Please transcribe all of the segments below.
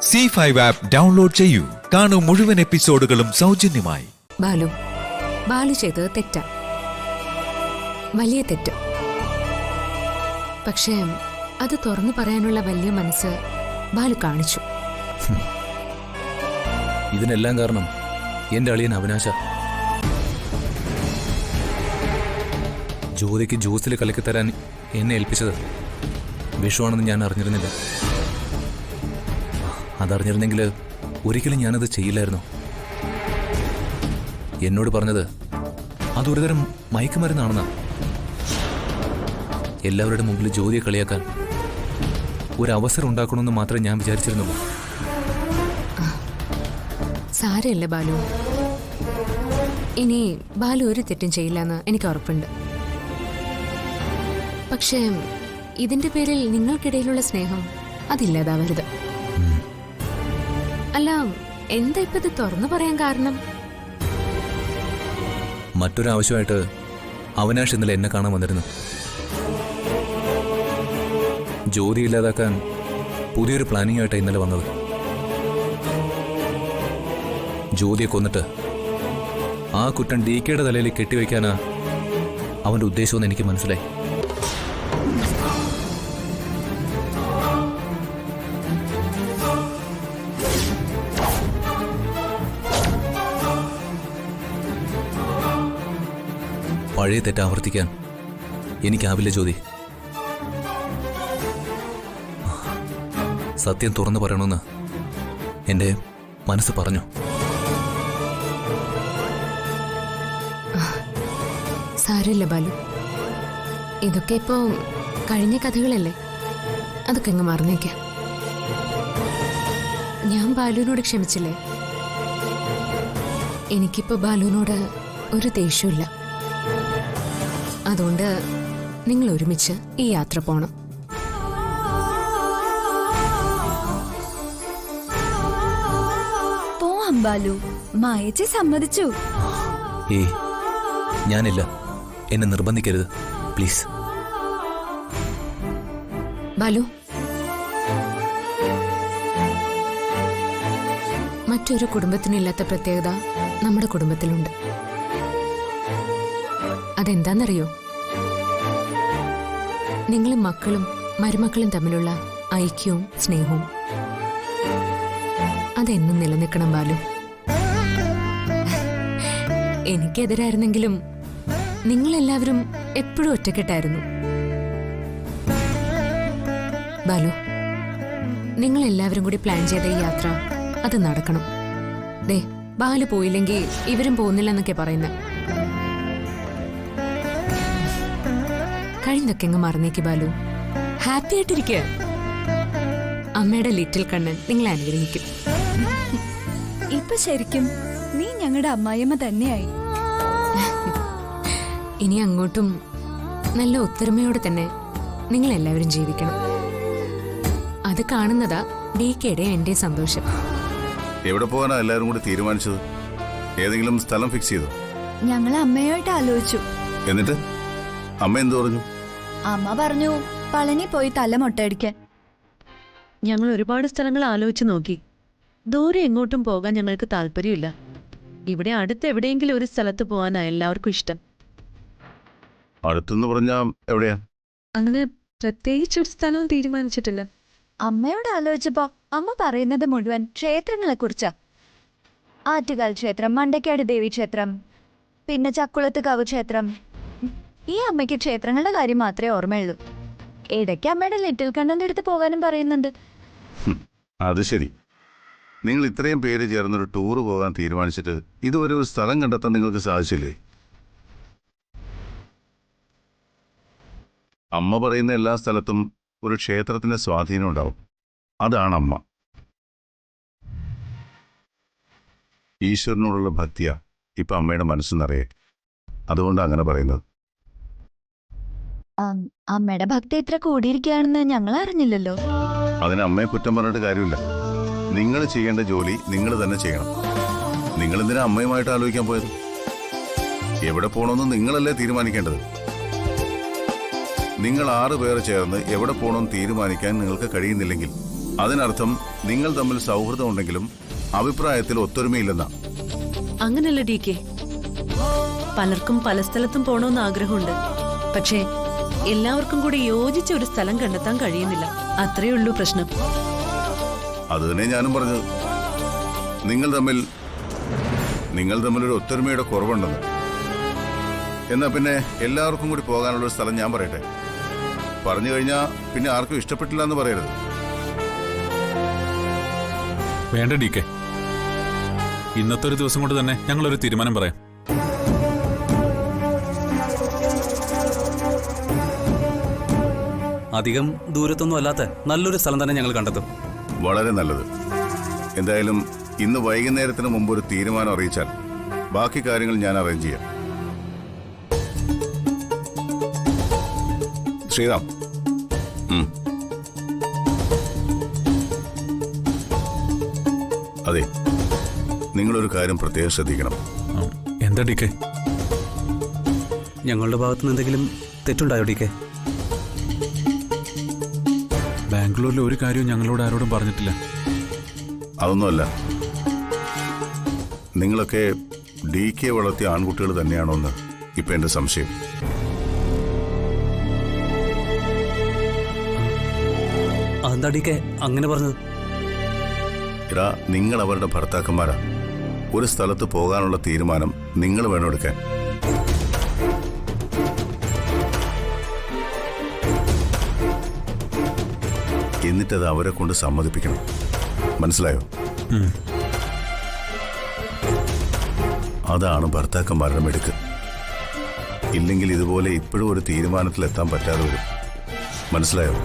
C5 app download ചെയ്യൂ. കാണൂ മുഴുവൻ എപ്പിസോഡുകളും സൗജന്യമായി. ബാലു ചെയ്തത് തെറ്റാ, വലിയ തെറ്റ്. പക്ഷേ അത് തുറന്നു പറയാനുള്ള വലിയ മനസ്സ് ബാലു കാണിച്ചു. ഇതിനെല്ലാം കാരണം എന്റെ അളിയൻ അവിനാശ. ജ്യോതിക്ക് ജ്യൂസിൽ കലക്കി തരാൻ എന്നെ ഏൽപ്പിച്ചത് വിഷമാണെന്ന് ഞാൻ അറിഞ്ഞിരുന്നില്ല. അതറിഞ്ഞിരുന്നെങ്കിൽ ഒരിക്കലും ഞാനത് ചെയ്യില്ലായിരുന്നു. എന്നോട് പറഞ്ഞത് അതൊരുതരം മയക്കുമരുന്നാണെന്നാ. എല്ലാവരുടെ മുമ്പിൽ ജ്യോതിയെ കളിയാക്കാൻ ഒരു അവസരം ഉണ്ടാക്കണമെന്ന് മാത്രമേ ഞാൻ വിചാരിച്ചിരുന്നുള്ളൂ. സാരമില്ല ബാലു, ഇനി ബാലു ഒരു തെറ്റും ചെയ്യില്ലെന്ന് എനിക്ക് ഉറപ്പുണ്ട്. പക്ഷേ ഇതിന്റെ പേരിൽ നിങ്ങൾക്കിടയിലുള്ള സ്നേഹം അതില്ലാതാവരുത്. അല്ല, എന്താ ഇപ്പൊ ഇത് തുറന്നു പറയാൻ കാരണം? മറ്റൊരാവശ്യമായിട്ട് അവിനാഷ് ഇന്നലെ എന്നെ കാണാൻ വന്നിരുന്നു. ജ്യോതി ഇല്ലാതാക്കാൻ പുതിയൊരു പ്ലാനിങ്ങായിട്ടാണ് ഇന്നലെ വന്നത്. ജ്യോതിയെ കൊന്നിട്ട് ആ കുറ്റം DKയുടെ തലയിൽ കെട്ടിവെക്കാനാ അവന്റെ ഉദ്ദേശമെന്ന് എനിക്ക് മനസ്സിലായി. പഴയ തെറ്റ് ആവർത്തിക്കാൻ എനിക്കാവില്ല ജ്യോതി. സത്യം തുറന്നു പറയണമെന്ന് എൻ്റെ മനസ്സ് പറഞ്ഞു. സാരമില്ല ബാലു, ഇതൊക്കെ ഇപ്പോ കഴിഞ്ഞ കഥകളല്ലേ, അതൊക്കെ അങ്ങ് മറന്നേക്കാം. ഞാൻ ബാലുവിനോട് ക്ഷമിച്ചില്ലേ? എനിക്കിപ്പോ ബാലുവിനോട് ഒരു ദേഷ്യമില്ല. അതുകൊണ്ട് നിങ്ങൾ ഒരുമിച്ച് ഈ യാത്ര പോണം. പോവാം ബാലു, മായച്ചി സമ്മതിച്ചു. ഏയ്, ഞാനില്ല. എന്നെ നിർബന്ധിക്കരുത് പ്ലീസ്. ബാലു, മറ്റൊരു കുടുംബത്തിനില്ലാത്ത പ്രത്യേകത നമ്മുടെ കുടുംബത്തിലുണ്ട്. അതെന്താന്നറിയോ? നിങ്ങളും മക്കളും മരുമക്കളും തമ്മിലുള്ള ഐക്യവും സ്നേഹവും. അതെന്നും നിലനിൽക്കണം ബാലു. എനിക്കെതിരായിരുന്നെങ്കിലും നിങ്ങളെല്ലാവരും എപ്പോഴും ഒറ്റക്കെട്ടായിരുന്നു. ബാലു, നിങ്ങളെല്ലാവരും കൂടി പ്ലാൻ ചെയ്ത ഈ യാത്ര അത് നടക്കണം. ദേ, ബാലു പോയില്ലെങ്കിൽ ഇവരും പോകുന്നില്ലെന്നൊക്കെ പറയുന്നത്. കഴിഞ്ഞതൊക്കെ അങ്ങ് മറന്നേക്ക് ബാലു. ഹാപ്പി ആയിട്ടിരിക്കുക. അമ്മയുടെ ലിറ്റിൽ കണ്ണൻ നിങ്ങളെ അനുഗ്രഹിക്കും. ഇപ്പൊ ശരിക്കും നീ ഞങ്ങളുടെ അമ്മായിയമ്മ തന്നെയായി. ഇനി അങ്ങോട്ടും നല്ല ഒത്തൊരുമയോടെ തന്നെ നിങ്ങൾ എല്ലാവരും ജീവിക്കണം. അത് കാണുന്നതാ DKയുടെ എന്റെ സന്തോഷം. എവിടെ പോകാനാ എല്ലാവരും കൂടി തീരുമാനിച്ചത്? ഏതെങ്കിലും സ്ഥലം ഫിക്സ് ചെയ്തോ? ഞങ്ങൾ അമ്മയുമായിട്ട് ആലോചിച്ചു. എന്നിട്ട് അമ്മ എന്തു പറഞ്ഞു? അമ്മ പറഞ്ഞു പളനി പോയി തല മൊട്ടയടിക്കാൻ. ഞങ്ങൾ ഒരുപാട് സ്ഥലങ്ങൾ ആലോചിച്ച് നോക്കി. ദൂരെ എങ്ങോട്ടും പോകാൻ ഞങ്ങൾക്ക് താല്പര്യമില്ല. ഇവിടെ അടുത്ത് എവിടെയെങ്കിലും ഒരു സ്ഥലത്ത് പോകാനാ എല്ലാവർക്കും ഇഷ്ടം. അടുത്തെന്ന് പറഞ്ഞാ എവിടെയാ? അങ്ങനെ പ്രത്യേകിച്ചൊരു സ്ഥലവും തീരുമാനിച്ചിട്ടില്ല. അമ്മയോട് ആലോചിച്ചപ്പോ അമ്മ പറയുന്നത് മുഴുവൻ ക്ഷേത്രങ്ങളെ കുറിച്ചാ. ആറ്റുകാൽ ക്ഷേത്രം, മണ്ടക്കാട് ദേവി ക്ഷേത്രം, പിന്നെ ചക്കുളത്ത് കാവ് ക്ഷേത്രം. ഈ അമ്മയ്ക്ക് ക്ഷേത്രങ്ങളുടെ കാര്യം മാത്രമേ ഓർമ്മയുള്ളൂ. ഇടയ്ക്ക് അമ്മയുടെ ലിറ്റിൽ കണ്ണന്റെ അടുത്ത് പോകാനും പറയുന്നുണ്ട്. അത് ശരി. നിങ്ങൾ ഇത്രയും പേര് ചേർന്നൊരു ടൂറ് പോകാൻ തീരുമാനിച്ചിട്ട് ഇതുവരെ ഒരു സ്ഥലം കണ്ടെത്താൻ നിങ്ങൾക്ക് സാധിച്ചില്ലേ? അമ്മ പറയുന്ന എല്ലാ സ്ഥലത്തും ഒരു ക്ഷേത്രത്തിന്റെ സ്വാധീനം ഉണ്ടാവും. അതാണ് അമ്മ. ഈശ്വരനോടുള്ള ഭക്തിയാ ഇപ്പൊ അമ്മയുടെ മനസ്സെന്നറിയേ. അതുകൊണ്ടാണ് അങ്ങനെ പറയുന്നത്. അമ്മയുടെ ഭക്തി ഇത്ര കൂടിയിരിക്കുകയാണെന്ന് ഞങ്ങൾ അറിഞ്ഞില്ലല്ലോ. അതിന് അമ്മയെ കുറ്റം പറഞ്ഞിട്ട് കാര്യമില്ല. നിങ്ങൾ ചെയ്യേണ്ട ജോലി നിങ്ങൾ തന്നെ ചെയ്യണം. നിങ്ങൾ എന്തിനാ അമ്മയുമായിട്ട് ആലോചിക്കാൻ പോയത്? എവിടെ പോകണമെന്ന് നിങ്ങളല്ലേ തീരുമാനിക്കേണ്ടത്. നിങ്ങൾ 6 പേർ ചേർന്ന് എവിടെ പോകണമെന്ന് തീരുമാനിക്കാൻ നിങ്ങൾക്ക് കഴിയുന്നില്ലെങ്കിൽ അതിനർത്ഥം നിങ്ങൾ തമ്മിൽ സൗഹൃദം ഉണ്ടെങ്കിലും അഭിപ്രായത്തിൽ ഒത്തൊരുമയില്ലെന്നാ. അങ്ങനല്ല DK. പലർക്കും പല സ്ഥലത്തും പോണമെന്ന് ആഗ്രഹമുണ്ട്. പക്ഷേ എല്ലാവർക്കും കൂടി യോജിച്ച ഒരു സ്ഥലം കണ്ടെത്താൻ കഴിയുന്നില്ല. അത്രയേ ഉള്ളൂ പ്രശ്നം. അത് തന്നെ ഞാനും പറഞ്ഞത്. നിങ്ങൾ തമ്മിൽ ഒരു ഒത്തൊരുമയുടെ കുറവുണ്ടെന്ന്. എന്നാ പിന്നെ എല്ലാവർക്കും കൂടി പോകാനുള്ള ഒരു സ്ഥലം ഞാൻ പറയട്ടെ. പറഞ്ഞു കഴിഞ്ഞാൽ പിന്നെ ആർക്കും ഇഷ്ടപ്പെട്ടില്ല എന്ന് പറയരുത്. വേണ്ട DK, ഇന്നത്തെ ഒരു ദിവസം കൊണ്ട് തന്നെ ഞങ്ങളൊരു തീരുമാനം പറയാം. അധികം ദൂരത്തൊന്നും അല്ലാത്ത നല്ലൊരു സ്ഥലം തന്നെ ഞങ്ങൾ കണ്ടെത്തും. വളരെ നല്ലത്. എന്തായാലും ഇന്ന് വൈകുന്നേരത്തിന് മുമ്പ് ഒരു തീരുമാനം അറിയിച്ചാൽ ബാക്കി കാര്യങ്ങൾ ഞാൻ അറേഞ്ച് ചെയ്യാം. ശ്രീറാം, അതെ, നിങ്ങളൊരു കാര്യം പ്രത്യേകം ശ്രദ്ധിക്കണം. എന്താ DK? ഞങ്ങളുടെ ഭാഗത്തുനിന്ന് എന്തെങ്കിലും തെറ്റുണ്ടായോ DK? ബാംഗ്ലൂരിലെ ഒരു കാര്യവും ഞങ്ങളോട് ആരോടും പറഞ്ഞിട്ടില്ല. അതൊന്നുമല്ല, നിങ്ങളൊക്കെ DK വളർത്തിയ ആൺകുട്ടികൾ തന്നെയാണോ എന്ന് ഇപ്പൊ എന്റെ സംശയം. അതെന്താ DK അങ്ങനെ പറഞ്ഞത്? എടാ, നിങ്ങൾ അവരുടെ ഭർത്താക്കന്മാരാ. ഒരു സ്ഥലത്ത് പോകാനുള്ള തീരുമാനം നിങ്ങൾ വേണം എടുക്കാൻ. എന്നിട്ടത് അവരെ കൊണ്ട് സമ്മതിപ്പിക്കണം. മനസ്സിലായോ? അതാണ് ഭർത്താക്കന്മാരുടെ മിടുക്ക്. ഇല്ലെങ്കിൽ ഇതുപോലെ ഇപ്പോഴും ഒരു തീരുമാനത്തിലെത്താൻ പറ്റാതെ വരും. മനസ്സിലായോ?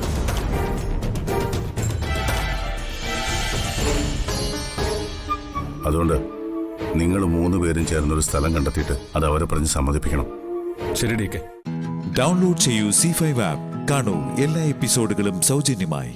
അതുകൊണ്ട് നിങ്ങൾ 3 പേരും ചേർന്നൊരു സ്ഥലം കണ്ടെത്തിയിട്ട് അത് അവരെ പറഞ്ഞ് സമ്മതിപ്പിക്കണം. ശരി DK. ഡൗൺലോഡ് ചെയ്യൂ C5 ആപ്പ്. കാണൂ എല്ലാ എപ്പിസോഡുകളും സൗജന്യമായി.